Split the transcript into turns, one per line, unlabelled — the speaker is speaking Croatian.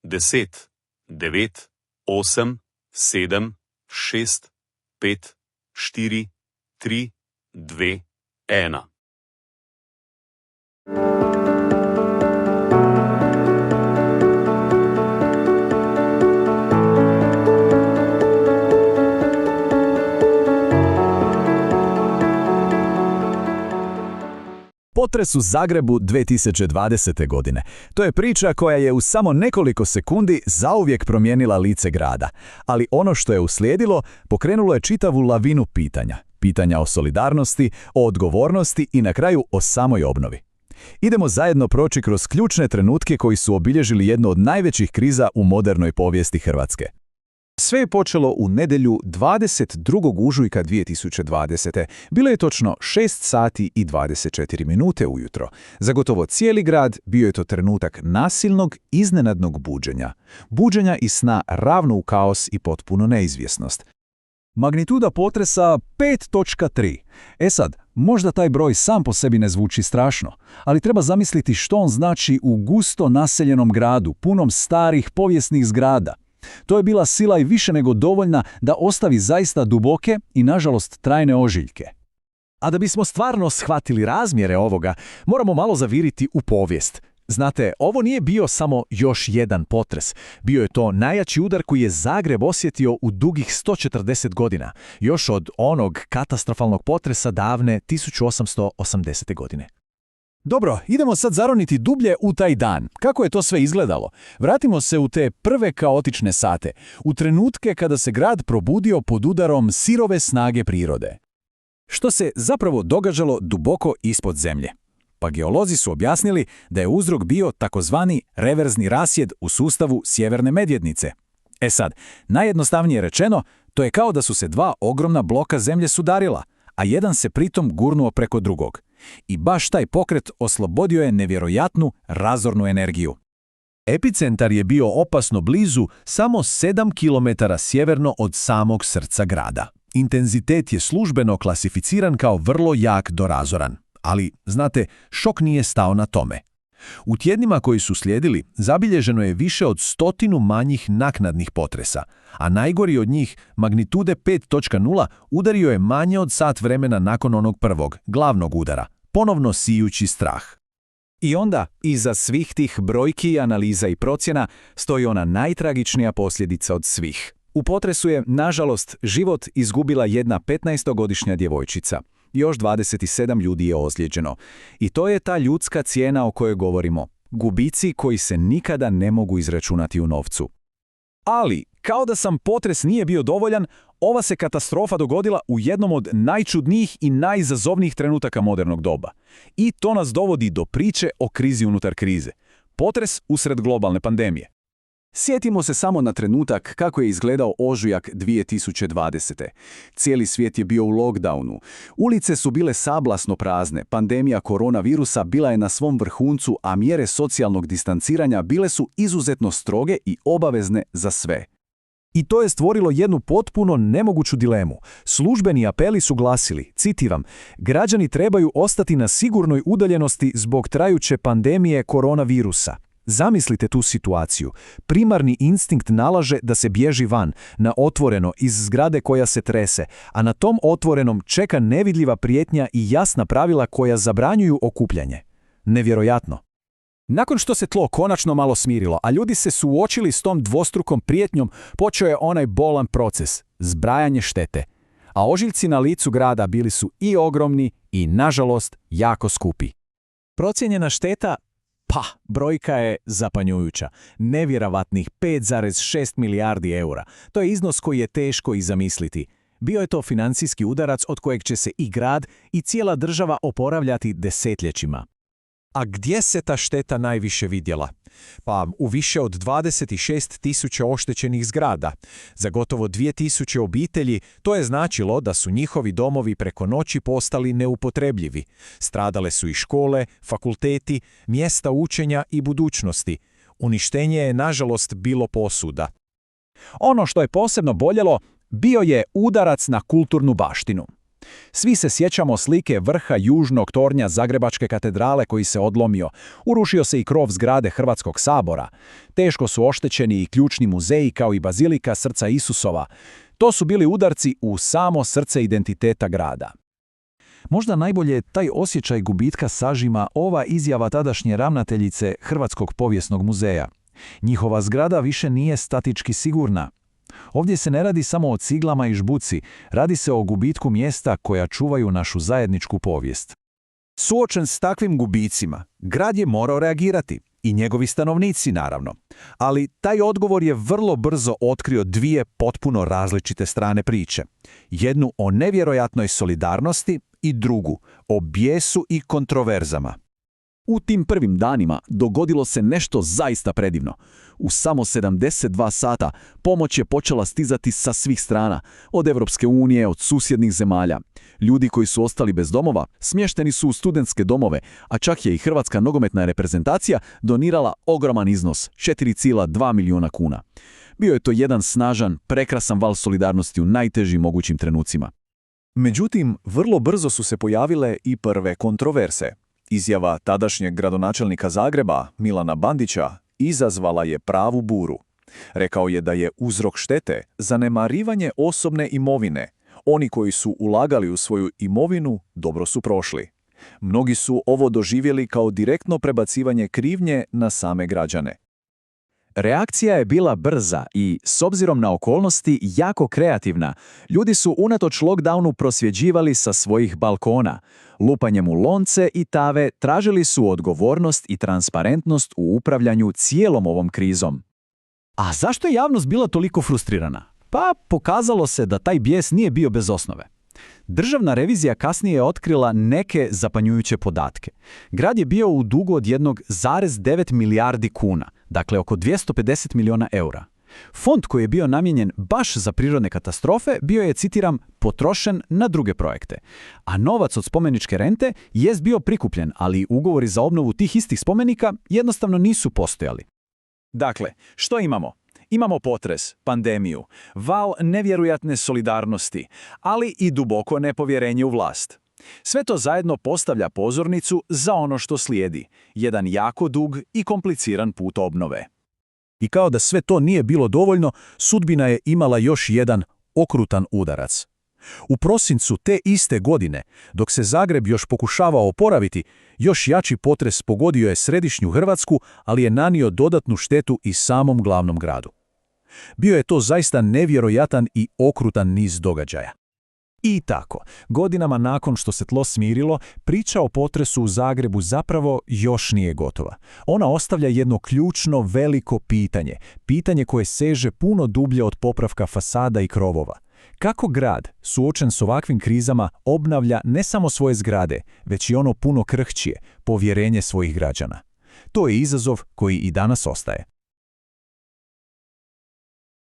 10, 9, 8, 7, 6, 5, 4, 3, 2, 1.
Potres u Zagrebu 2020. godine. To je priča koja je u samo nekoliko sekundi zauvijek promijenila lice grada. Ali ono što je uslijedilo pokrenulo je čitavu lavinu pitanja. Pitanja o solidarnosti, o odgovornosti i na kraju o samoj obnovi. Idemo zajedno proći kroz ključne trenutke koji su obilježili jednu od najvećih kriza u modernoj povijesti Hrvatske.
Sve je počelo u nedjelju 22. ožujka 2020. Bilo je točno 6 sati i 24 minute ujutro. Za gotovo cijeli grad bio je to trenutak nasilnog, iznenadnog buđenja. Buđenja iz sna ravno u kaos i potpuno neizvjesnost.
Magnituda potresa 5.3. Sad, možda taj broj sam po sebi ne zvuči strašno, ali treba zamisliti što on znači u gusto naseljenom gradu, punom starih povijesnih zgrada. To je bila sila i više nego dovoljna da ostavi zaista duboke i, nažalost, trajne ožiljke. A da bismo stvarno shvatili razmjere ovoga, moramo malo zaviriti u povijest. Znate, ovo nije bio samo još jedan potres. Bio je to najjači udar koji je Zagreb osjetio u dugih 140 godina, još od onog katastrofalnog potresa davne 1880. godine. Dobro, idemo sad zaroniti dublje u taj dan. Kako je to sve izgledalo? Vratimo se u te prve kaotične sate, u trenutke kada se grad probudio pod udarom sirove snage prirode. Što se zapravo događalo duboko ispod zemlje? Pa geolozi su objasnili da je uzrok bio takozvani reverzni rasjed u sustavu Sjeverne Medvjednice. Sad, najjednostavnije rečeno, to je kao da su se dva ogromna bloka zemlje sudarila, a jedan se pritom gurnuo preko drugog. I baš taj pokret oslobodio je nevjerojatnu razornu energiju. Epicentar je bio opasno blizu, samo 7 km sjeverno od samog srca grada. Intenzitet je službeno klasificiran kao vrlo jak do razoran. Ali, znate, šok nije stao na tome. U tjednima koji su slijedili, zabilježeno je više od 100 manjih naknadnih potresa, a najgori od njih, magnitude 5.0, udario je manje od sat vremena nakon onog prvog, glavnog udara, ponovno sijući strah. I onda, iza svih tih brojki, analiza i procjena, stoji ona najtragičnija posljedica od svih. U potresu je, nažalost, život izgubila jedna 15-godišnja djevojčica. Još 27 ljudi je ozlijeđeno. I to je ta ljudska cijena o kojoj govorimo. Gubici koji se nikada ne mogu izračunati u novcu. Ali, kao da sam potres nije bio dovoljan, ova se katastrofa dogodila u jednom od najčudnijih i najizazovnijih trenutaka modernog doba. I to nas dovodi do priče o krizi unutar krize. Potres usred globalne pandemije. Sjetimo se samo na trenutak kako je izgledao ožujak 2020. Cijeli svijet je bio u lockdownu. Ulice su bile sablasno prazne, pandemija koronavirusa bila je na svom vrhuncu, a mjere socijalnog distanciranja bile su izuzetno stroge i obavezne za sve. I to je stvorilo jednu potpuno nemoguću dilemu. Službeni apeli su glasili, citiram, građani trebaju ostati na sigurnoj udaljenosti zbog trajuće pandemije koronavirusa. Zamislite tu situaciju. Primarni instinkt nalaže da se bježi van, na otvoreno, iz zgrade koja se trese, a na tom otvorenom čeka nevidljiva prijetnja i jasna pravila koja zabranjuju okupljanje. Nevjerojatno. Nakon što se tlo konačno malo smirilo, a ljudi se suočili s tom dvostrukom prijetnjom, počeo je onaj bolan proces, zbrajanje štete. A ožiljci na licu grada bili su i ogromni i, nažalost, jako skupi. Procijenjena šteta, brojka je zapanjujuća. Nevjerovatnih 5,6 milijardi eura. To je iznos koji je teško i zamisliti. Bio je to financijski udarac od kojeg će se i grad i cijela država oporavljati desetljećima. A gdje se ta šteta najviše vidjela? Pa u više od 26.000 oštećenih zgrada. Za gotovo 2.000 obitelji to je značilo da su njihovi domovi preko noći postali neupotrebljivi. Stradale su i škole, fakulteti, mjesta učenja i budućnosti. Uništenje je, nažalost, bilo posuda. Ono što je posebno boljelo bio je udarac na kulturnu baštinu. Svi se sjećamo slike vrha južnog tornja Zagrebačke katedrale koji se odlomio. Urušio se i krov zgrade Hrvatskog sabora. Teško su oštećeni i ključni muzeji kao i bazilika Srca Isusova. To su bili udarci u samo srce identiteta grada. Možda najbolje taj osjećaj gubitka sažima ova izjava tadašnje ravnateljice Hrvatskog povijesnog muzeja. Njihova zgrada više nije statički sigurna. Ovdje se ne radi samo o ciglama i žbuci, radi se o gubitku mjesta koja čuvaju našu zajedničku povijest. Suočen s takvim gubicima, grad je morao reagirati, i njegovi stanovnici naravno. Ali taj odgovor je vrlo brzo otkrio dvije potpuno različite strane priče. Jednu o nevjerojatnoj solidarnosti i drugu o bijesu i kontroverzama. U tim prvim danima dogodilo se nešto zaista predivno. U samo 72 sata pomoć je počela stizati sa svih strana, od Europske unije, od susjednih zemalja. Ljudi koji su ostali bez domova smješteni su u studentske domove, a čak je i Hrvatska nogometna reprezentacija donirala ogroman iznos, 4,2 milijuna kuna. Bio je to jedan snažan, prekrasan val solidarnosti u najtežim mogućim trenucima. Međutim, vrlo brzo su se pojavile i prve kontroverse. Izjava tadašnjeg gradonačelnika Zagreba, Milana Bandića, izazvala je pravu buru. Rekao je da je uzrok štete zanemarivanje osobne imovine. Oni koji su ulagali u svoju imovinu dobro su prošli. Mnogi su ovo doživjeli kao direktno prebacivanje krivnje na same građane. Reakcija je bila brza i, s obzirom na okolnosti, jako kreativna. Ljudi su unatoč lockdownu prosvjeđivali sa svojih balkona. Lupanjem u lonce i tave tražili su odgovornost i transparentnost u upravljanju cijelom ovom krizom. A zašto je javnost bila toliko frustrirana? Pa pokazalo se da taj bijes nije bio bez osnove. Državna revizija kasnije je otkrila neke zapanjujuće podatke. Grad je bio u dugu od 1,9 milijardi kuna, dakle oko 250 milijuna eura. Fond koji je bio namijenjen baš za prirodne katastrofe bio je, citiram, potrošen na druge projekte. A novac od spomeničke rente jest bio prikupljen, ali ugovori za obnovu tih istih spomenika jednostavno nisu postojali. Dakle, što imamo? Imamo potres, pandemiju, val nevjerojatne solidarnosti, ali i duboko nepovjerenje u vlast. Sve to zajedno postavlja pozornicu za ono što slijedi, jedan jako dug i kompliciran put obnove.
I kao da sve to nije bilo dovoljno, sudbina je imala još jedan okrutan udarac. U prosincu te iste godine, dok se Zagreb još pokušavao oporaviti, još jači potres pogodio je središnju Hrvatsku, ali je nanio dodatnu štetu i samom glavnom gradu. Bio je to zaista nevjerojatan i okrutan niz događaja. I tako, godinama nakon što se tlo smirilo, priča o potresu u Zagrebu zapravo još nije gotova. Ona ostavlja jedno ključno veliko pitanje, pitanje koje seže puno dublje od popravka fasada i krovova. Kako grad, suočen s ovakvim krizama, obnavlja ne samo svoje zgrade, već i ono puno krhčije, povjerenje svojih građana? To je izazov koji i danas ostaje.